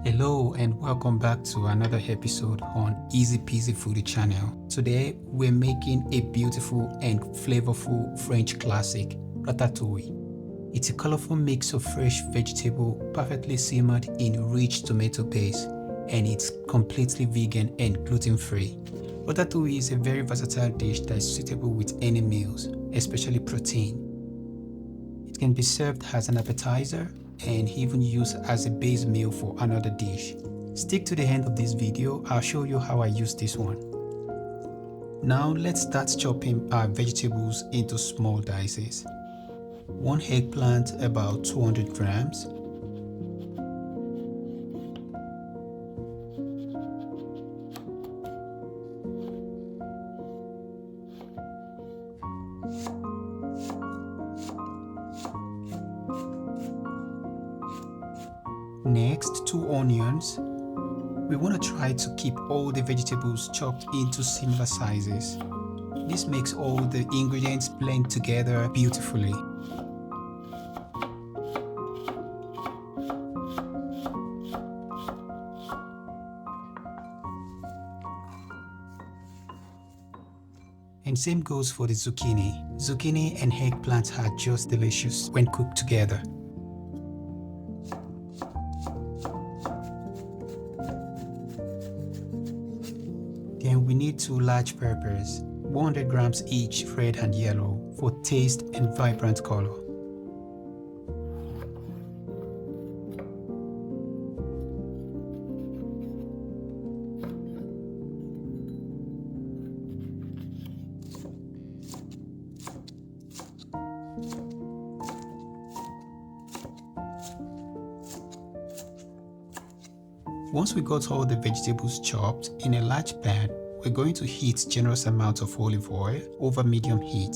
Hello and welcome back to another episode on Easy-Peasy Foodie channel. Today we're making a beautiful and flavorful French classic, Ratatouille. It's a colorful mix of fresh vegetable perfectly simmered in rich tomato paste, and it's completely vegan and gluten-free. Ratatouille is a very versatile dish that is suitable with any meals, especially protein. It can be served as an appetizer and even used as a base meal for another dish. Stick to the end of this video, I'll show you how I use this one. Now let's start chopping our vegetables into small dices. 1 eggplant about 200 grams. Next, 2 onions. We want to try to keep all the vegetables chopped into similar sizes. This makes all the ingredients blend together beautifully. And same goes for the zucchini. Zucchini and eggplant are just delicious when cooked together. Then we need 2 large peppers, 100 grams each, red and yellow, for taste and vibrant color. Once we got all the vegetables chopped in a large pan, we're going to heat generous amounts of olive oil over medium heat.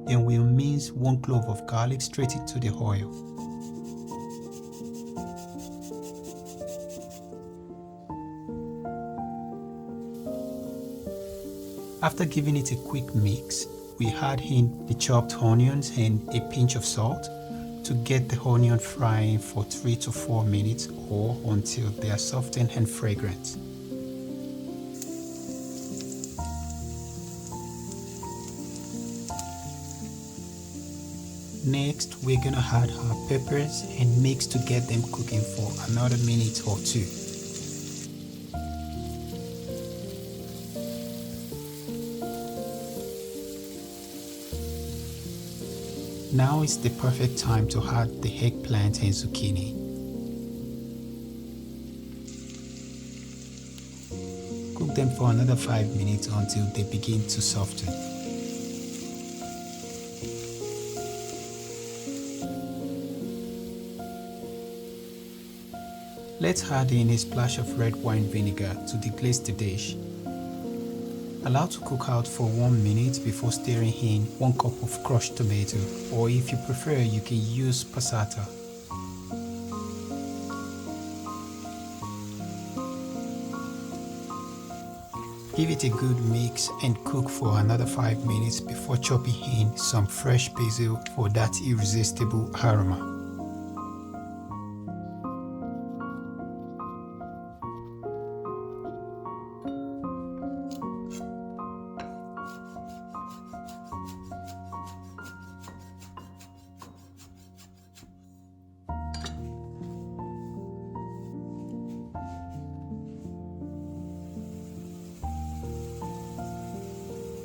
Then we'll mince 1 clove of garlic straight into the oil. After giving it a quick mix, we add in the chopped onions and a pinch of salt to get the onion frying for 3 to 4 minutes or until they are softened and fragrant. Next, we're gonna add our peppers and mix to get them cooking for another minute or 2. Now is the perfect time to add the eggplant and zucchini. Cook them for another 5 minutes until they begin to soften. Let's add in a splash of red wine vinegar to deglaze the dish. Allow to cook out for 1 minute before stirring in 1 cup of crushed tomato, or if you prefer, you can use passata. Give it a good mix and cook for another 5 minutes before chopping in some fresh basil for that irresistible aroma.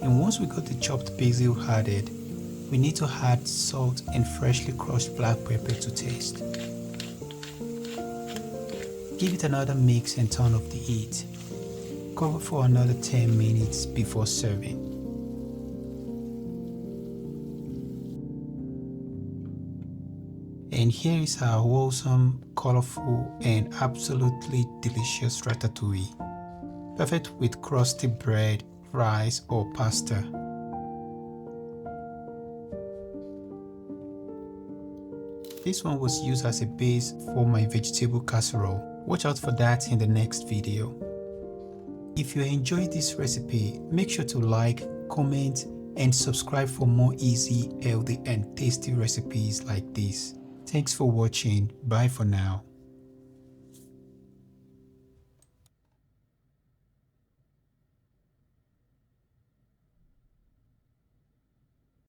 And once we got the chopped basil added, we need to add salt and freshly crushed black pepper to taste. Give it another mix and turn off the heat. Cover for another 10 minutes before serving. And here is our wholesome, colorful, and absolutely delicious ratatouille. Perfect with crusty bread, rice, or pasta. This one was used as a base for my vegetable casserole. Watch out for that in the next video. If you enjoyed this recipe, make sure to like, comment, and subscribe for more easy, healthy, and tasty recipes like this. Thanks for watching. Bye for now.